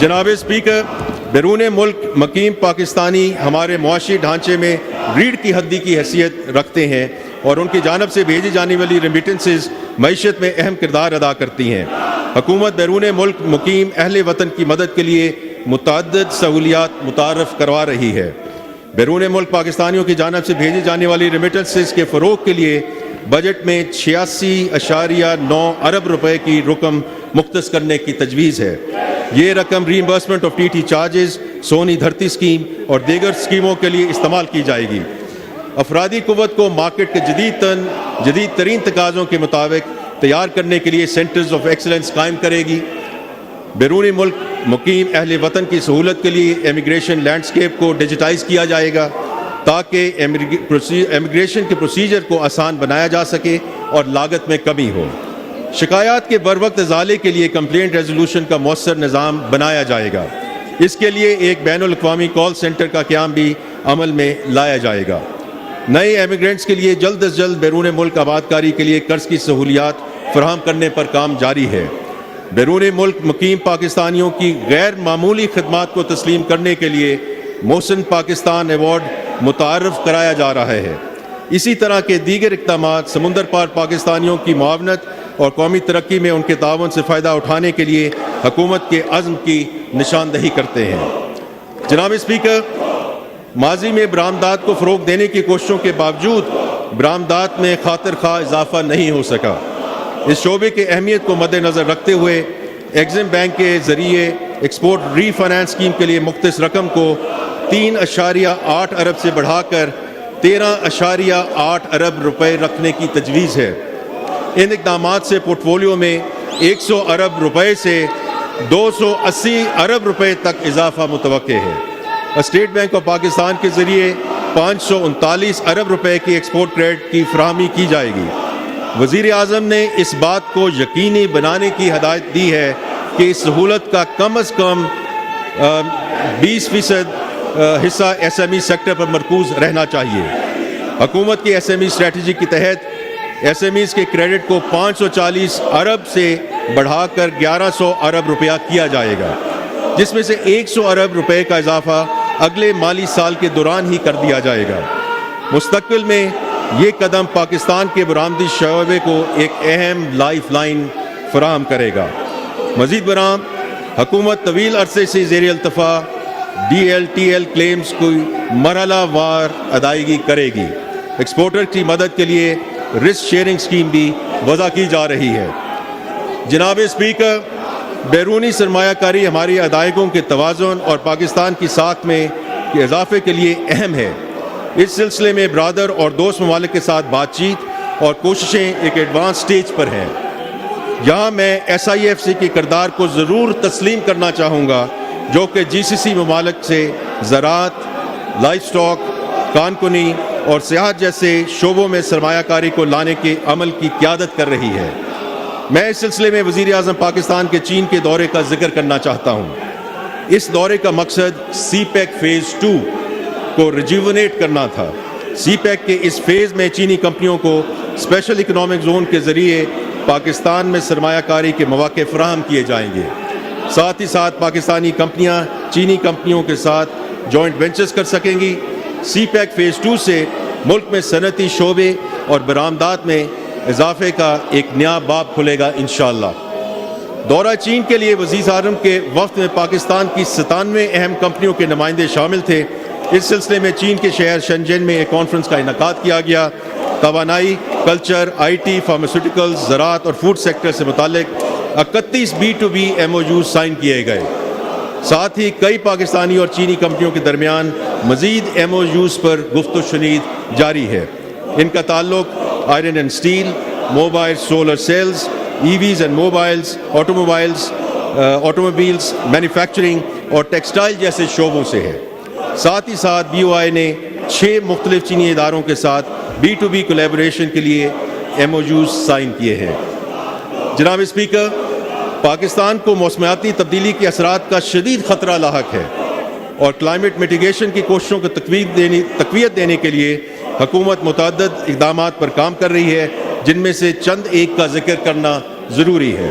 جناب اسپیکر، بیرون ملک مقیم پاکستانی ہمارے معاشی ڈھانچے میں ریڑھ کی ہڈی کی حیثیت رکھتے ہیں اور ان کی جانب سے بھیجی جانے والی ریمیٹنسز معیشت میں اہم کردار ادا کرتی ہیں۔ حکومت بیرون ملک مقیم اہل وطن کی مدد کے لیے متعدد سہولیات متعارف کروا رہی ہے۔ بیرون ملک پاکستانیوں کی جانب سے بھیجی جانے والی ریمیٹنسز کے فروغ کے لیے بجٹ میں 86.9 ارب روپے کی رقم مختص کرنے کی تجویز ہے۔ یہ رقم ری امبرسمنٹ آف ٹی چارجز، سونی دھرتی اسکیم اور دیگر اسکیموں کے لیے استعمال کی جائے گی۔ افرادی قوت کو مارکیٹ کے جدید ترین تقاضوں کے مطابق تیار کرنے کے لیے سینٹرز آف ایکسلنس قائم کرے گی۔ بیرون ملک مقیم اہل وطن کی سہولت کے لیے امیگریشن لینڈسکیپ کو ڈیجیٹائز کیا جائے گا تاکہ امیگریشن کے پروسیجر کو آسان بنایا جا سکے اور لاگت میں کمی ہو۔ شکایات کے بروقت ازالے کے لیے کمپلینٹ ریزولوشن کا مؤثر نظام بنایا جائے گا۔ اس کے لیے ایک بین الاقوامی کال سینٹر کا قیام بھی عمل میں لایا جائے گا۔ نئے ایمیگرینٹس کے لیے جلد از جلد بیرون ملک آباد کاری کے لیے قرض کی سہولیات فراہم کرنے پر کام جاری ہے۔ بیرون ملک مقیم پاکستانیوں کی غیر معمولی خدمات کو تسلیم کرنے کے لیے محسن پاکستان ایوارڈ متعارف کرایا جا رہا ہے۔ اسی طرح کے دیگر اقدامات سمندر پار پاکستانیوں کی معاونت اور قومی ترقی میں ان کے تعاون سے فائدہ اٹھانے کے لیے حکومت کے عزم کی نشاندہی کرتے ہیں۔ جناب اسپیکر، ماضی میں برآمدات کو فروغ دینے کی کوششوں کے باوجود برآمدات میں خاطر خواہ اضافہ نہیں ہو سکا۔ اس شعبے کی اہمیت کو مد نظر رکھتے ہوئے ایگزم بینک کے ذریعے ایکسپورٹ ری فائنانس اسکیم کے لیے مختص رقم کو 3.8 ارب سے بڑھا کر 13.8 ارب روپے رکھنے کی تجویز ہے۔ ان اقدامات سے پورٹ فولیو میں 100 ارب روپے سے 280 ارب روپے تک اضافہ متوقع ہے۔ اسٹیٹ بینک آف پاکستان کے ذریعے 539 ارب روپے کی ایکسپورٹ کریڈٹ کی فراہمی کی جائے گی۔ وزیر اعظم نے اس بات کو یقینی بنانے کی ہدایت دی ہے کہ اس سہولت کا کم از کم 20% حصہ ایس ایم ای سیکٹر پر مرکوز رہنا چاہیے۔ حکومت کی ایس ایم ای اسٹریٹجی کے تحت ایس ایم ایز کے کریڈٹ کو 540 ارب سے بڑھا کر 1100 ارب روپیہ کیا جائے گا، جس میں سے 100 ارب روپے کا اضافہ اگلے مالی سال کے دوران ہی کر دیا جائے گا۔ مستقبل میں یہ قدم پاکستان کے برآمدی شعبے کو ایک اہم لائف لائن فراہم کرے گا۔ مزید برآں حکومت طویل عرصے سے زیر التفاع D L T L claims کی مرحلہ وار ادائیگی کرے گی۔ ایکسپورٹر کی مدد کے لیے رسک شیئرنگ اسکیم بھی وضع کی جا رہی ہے۔ جناب اسپیکر، بیرونی سرمایہ کاری ہماری ادائیگیوں کے توازن اور پاکستان کی ساکھ میں اضافے کے لیے اہم ہے۔ اس سلسلے میں برادر اور دوست ممالک کے ساتھ بات چیت اور کوششیں ایک ایڈوانس سٹیج پر ہیں۔ یہاں میں ایس آئی ایف سی کے کردار کو ضرور تسلیم کرنا چاہوں گا، جو کہ جی سی سی ممالک سے زراعت، لائف سٹاک، کانکنی اور سیاحت جیسے شعبوں میں سرمایہ کاری کو لانے کے عمل کی قیادت کر رہی ہے۔ میں اس سلسلے میں وزیر اعظم پاکستان کے چین کے دورے کا ذکر کرنا چاہتا ہوں۔ اس دورے کا مقصد سی پیک فیز 2 کو ریجیونیٹ کرنا تھا۔ سی پیک کے اس فیز میں چینی کمپنیوں کو اسپیشل اکنامک زون کے ذریعے پاکستان میں سرمایہ کاری کے مواقع فراہم کیے جائیں گے۔ ساتھ ہی ساتھ پاکستانی کمپنیاں چینی کمپنیوں کے ساتھ جوائنٹ وینچرز کر سکیں گی۔ سی پیک فیز 2 سے ملک میں صنعتی شعبے اور برآمدات میں اضافے کا ایک نیا باب کھلے گا انشاءاللہ۔ دورہ چین کے لیے وزیر اعظم کے وفد میں پاکستان کی 97 اہم کمپنیوں کے نمائندے شامل تھے۔ اس سلسلے میں چین کے شہر شنجن میں ایک کانفرنس کا انعقاد کیا گیا۔ توانائی، کلچر، آئی ٹی، فارماسیوٹیکلز، زراعت اور فوڈ سیکٹر سے متعلق 31 B2B MOUs سائن کیے گئے۔ ساتھ ہی کئی پاکستانی اور چینی کمپنیوں کے درمیان مزید MOUs پر گفت و شنید جاری ہے۔ ان کا تعلق iron and steel, mobile solar cells, EVs and automobiles, manufacturing اور ٹیکسٹائل جیسے شعبوں سے ہے۔ ساتھ ہی ساتھ BOI نے 6 مختلف چینی اداروں کے ساتھ B2B کولیبوریشن کے لیے MOUs سائن کیے ہیں۔ جناب اسپیکر، پاکستان کو موسمیاتی تبدیلی کے اثرات کا شدید خطرہ لاحق ہے اور کلائمیٹ میٹیگیشن کی کوششوں کو تقویت دینے کے لیے حکومت متعدد اقدامات پر کام کر رہی ہے، جن میں سے چند ایک کا ذکر کرنا ضروری ہے۔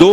2